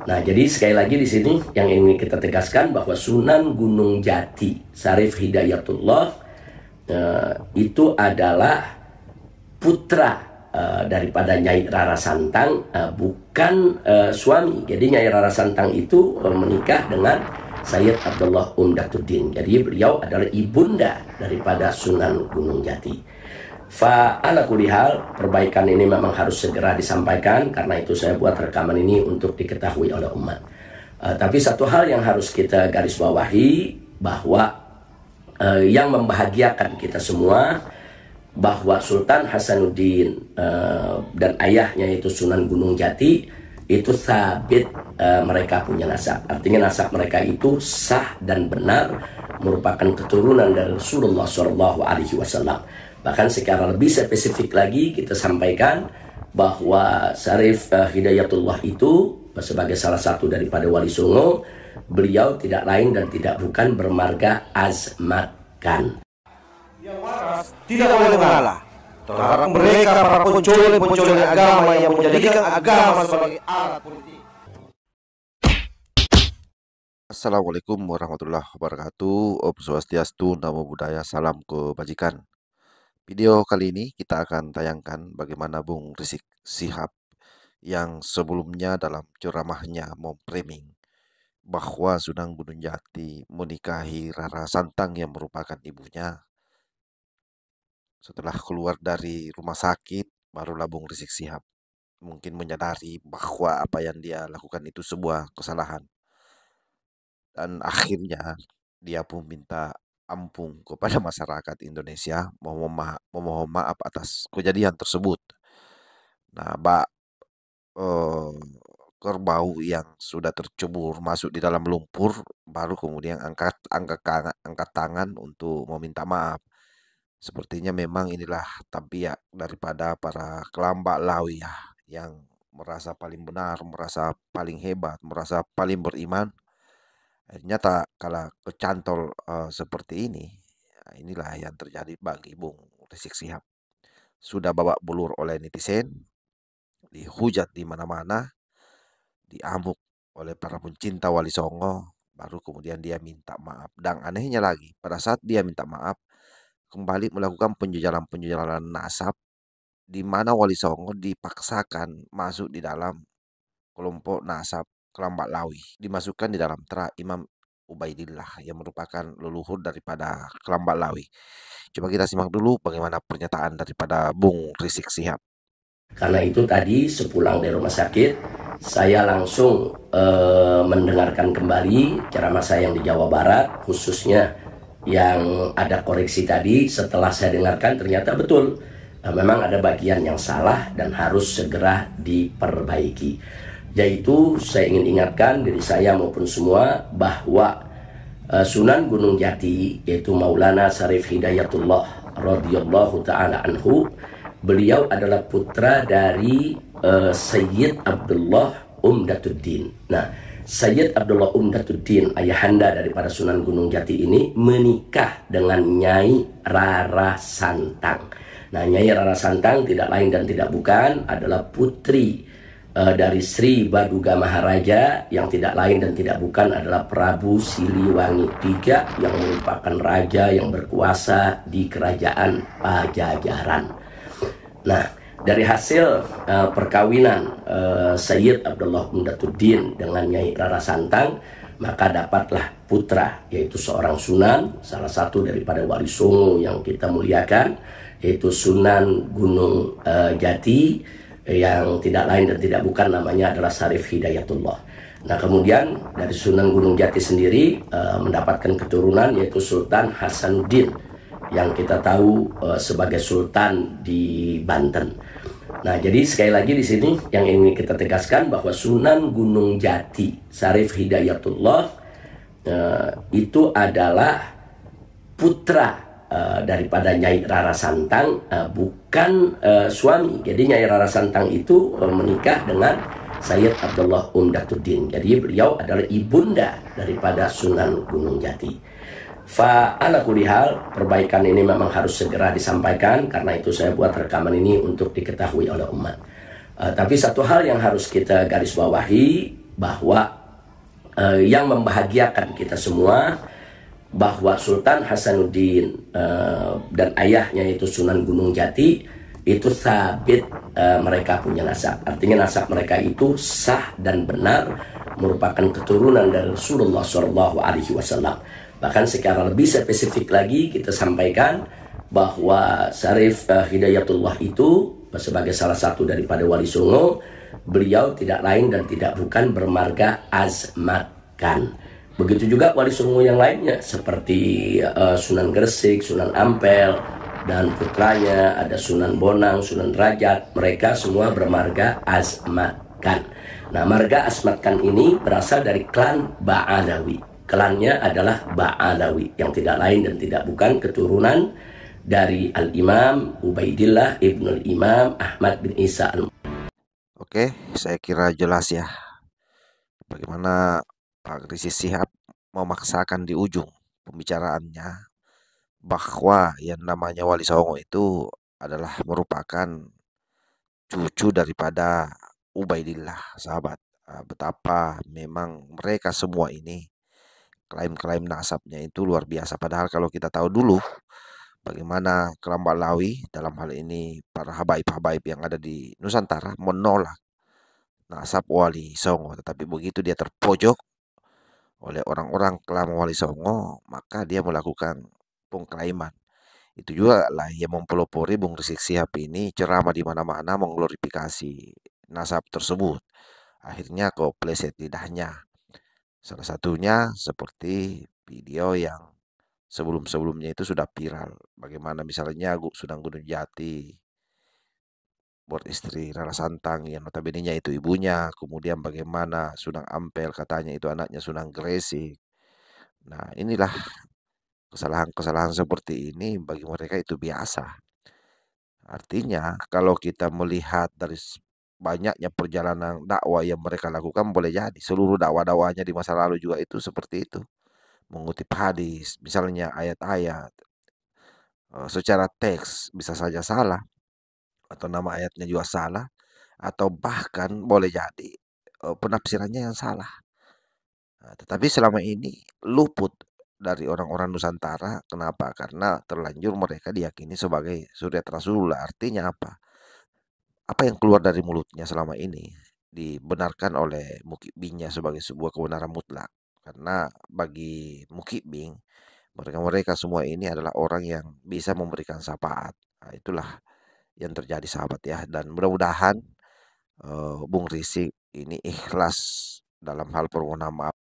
Nah, jadi sekali lagi di sini yang ingin kita tegaskan bahwa Sunan Gunung Jati Syarif Hidayatullah itu adalah putra daripada Nyai Rara Santang, bukan suami. Jadi Nyai Rara Santang itu menikah dengan Sayyid Abdullah Umdatuddin. Jadi beliau adalah ibunda daripada Sunan Gunung Jati. Ala kulli hal, perbaikan ini memang harus segera disampaikan, karena itu saya buat rekaman ini untuk diketahui oleh umat. Tapi satu hal yang harus kita garis bawahi, bahwa yang membahagiakan kita semua, bahwa Sultan Hasanuddin dan ayahnya itu Sunan Gunung Jati itu sabit, mereka punya nasab. Artinya nasab mereka itu sah dan benar, merupakan keturunan dari Rasulullah SAW. Bahkan secara lebih spesifik lagi kita sampaikan bahwa Syarif Hidayatullah itu sebagai salah satu daripada Wali Songo, beliau tidak lain dan tidak bukan bermarga Azmat Khan. Yang waras tidak boleh mengalah terhadap mereka para penculik agama yang menjadikan agama sebagai alat politik. Assalamualaikum warahmatullahi wabarakatuh. Om Swastiastu, Namo Buddhaya, salam kebajikan. Video kali ini kita akan tayangkan bagaimana Bung Rizik Syihab yang sebelumnya dalam ceramahnya memframing bahwa Sunan Gunung Jati menikahi Rara Santang yang merupakan ibunya. Setelah keluar dari rumah sakit, barulah Bung Rizik Syihab mungkin menyadari bahwa apa yang dia lakukan itu sebuah kesalahan. Dan akhirnya dia pun minta ampun kepada masyarakat Indonesia, memohon maaf atas kejadian tersebut. Nah, kerbau yang sudah tercebur masuk di dalam lumpur, baru kemudian angkat tangan untuk meminta maaf. Sepertinya memang inilah tabiat daripada para kelambak lawiyah yang merasa paling benar, merasa paling hebat, merasa paling beriman. Ternyata kalau kecantol seperti ini, inilah yang terjadi bagi Bung Rizik Syihab. Sudah babak belur oleh netizen, dihujat di mana-mana, diamuk oleh para pencinta Wali Songo, baru kemudian dia minta maaf. Dan anehnya lagi, pada saat dia minta maaf, kembali melakukan penjejalan nasab, di mana Wali Songo dipaksakan masuk di dalam kelompok nasab Kelambak Lawi, dimasukkan di dalam tera Imam Ubaidillah yang merupakan leluhur daripada Kelambak Lawi. Coba kita simak dulu bagaimana pernyataan daripada Bung Rizik Syihab. Karena itu tadi sepulang dari rumah sakit, saya langsung mendengarkan kembali ceramah saya yang di Jawa Barat, khususnya yang ada koreksi tadi. Setelah saya dengarkan, ternyata betul, memang ada bagian yang salah dan harus segera diperbaiki. Yaitu saya ingin ingatkan diri saya maupun semua bahwa Sunan Gunung Jati, yaitu Maulana Syarif Hidayatullah radhiyallahu ta'ala anhu, beliau adalah putra dari Sayyid Abdullah Umdatuddin. Nah, Sayyid Abdullah Umdatuddin, ayahanda daripada Sunan Gunung Jati ini, menikah dengan Nyai Rara Santang. Nah, Nyai Rara Santang tidak lain dan tidak bukan adalah putri dari Sri Baduga Maharaja, yang tidak lain dan tidak bukan adalah Prabu Siliwangi III, yang merupakan raja yang berkuasa di kerajaan Pajajaran. Nah, dari hasil perkawinan Sayyid Abdullah Umdatuddin dengan Nyai Rara Santang, maka dapatlah putra, yaitu seorang sunan, salah satu daripada Wali Songo yang kita muliakan, yaitu Sunan Gunung Jati, yang tidak lain dan tidak bukan namanya adalah Syarif Hidayatullah. Nah, kemudian dari Sunan Gunung Jati sendiri mendapatkan keturunan, yaitu Sultan Hasanuddin, yang kita tahu sebagai sultan di Banten. Nah, jadi sekali lagi di sini yang ingin kita tegaskan bahwa Sunan Gunung Jati Syarif Hidayatullah itu adalah putra daripada Nyai Rara Santang, bukan suami. Jadi Nyai Rara Santang itu menikah dengan Sayyid Abdullah Umdatuddin. Jadi beliau adalah ibunda daripada Sunan Gunung Jati. Ala kulli hal, perbaikan ini memang harus segera disampaikan, karena itu saya buat rekaman ini untuk diketahui oleh umat. Tapi satu hal yang harus kita garis bawahi, bahwa yang membahagiakan kita semua bahwa Sultan Hasanuddin dan ayahnya itu Sunan Gunung Jati itu sabit, mereka punya nasab. Artinya nasab mereka itu sah dan benar, merupakan keturunan dari Rasulullah Shallallahu Alaihi Wasallam. Bahkan secara lebih spesifik lagi kita sampaikan bahwa Syarif Hidayatullah itu sebagai salah satu daripada Wali Songo, beliau tidak lain dan tidak bukan bermarga Azmat Khan. Begitu juga Wali Songo yang lainnya seperti Sunan Gresik, Sunan Ampel, dan putranya ada Sunan Bonang, Sunan Derajat. Mereka semua bermarga Azmat Khan. Nah, marga Azmat Khan ini berasal dari klan Ba'alawi. Klannya adalah Ba'alawi, yang tidak lain dan tidak bukan keturunan dari Al-Imam Ubaidillah Ibnul Imam Ahmad bin Isa Oke, saya kira jelas ya bagaimana Pak Rizik Sihab memaksakan di ujung pembicaraannya bahwa yang namanya Wali Songo itu adalah merupakan cucu daripada Ubaidillah, sahabat. Betapa memang mereka semua ini klaim-klaim nasabnya itu luar biasa. Padahal kalau kita tahu dulu bagaimana Keramba Lawi dalam hal ini para habaib-habaib yang ada di Nusantara menolak nasab Wali Songo. Tetapi begitu dia terpojok oleh orang-orang klan Wali Songo, maka dia melakukan pengklaiman. Itu juga lah yang mempelopori Bung Rizik Sihab ini ceramah di mana-mana mengglorifikasi nasab tersebut. Akhirnya kok pleset lidahnya. Salah satunya seperti video yang sebelum-sebelumnya itu sudah viral. Bagaimana misalnya Sunan Gunung Jati beristri Rara Santang yang notabene-nya itu ibunya. Kemudian bagaimana Sunan Ampel katanya itu anaknya Sunan Gresik. Nah, inilah kesalahan-kesalahan seperti ini bagi mereka itu biasa. Artinya kalau kita melihat dari banyaknya perjalanan dakwah yang mereka lakukan, boleh jadi seluruh dakwah-dakwahnya di masa lalu juga itu seperti itu. Mengutip hadis, misalnya ayat-ayat secara teks bisa saja salah, atau nama ayatnya juga salah, atau bahkan boleh jadi penafsirannya yang salah. Nah, tetapi selama ini luput dari orang-orang Nusantara. Kenapa? Karena terlanjur mereka diyakini sebagai suriat Rasulullah. Artinya apa? Apa yang keluar dari mulutnya selama ini dibenarkan oleh Mukibingnya sebagai sebuah kebenaran mutlak. Karena bagi Mukibing, mereka-mereka semua ini adalah orang yang bisa memberikan syafaat. Nah, itulah yang terjadi, sahabat ya. Dan mudah-mudahan Bung Rizik ini ikhlas dalam hal permohonan maaf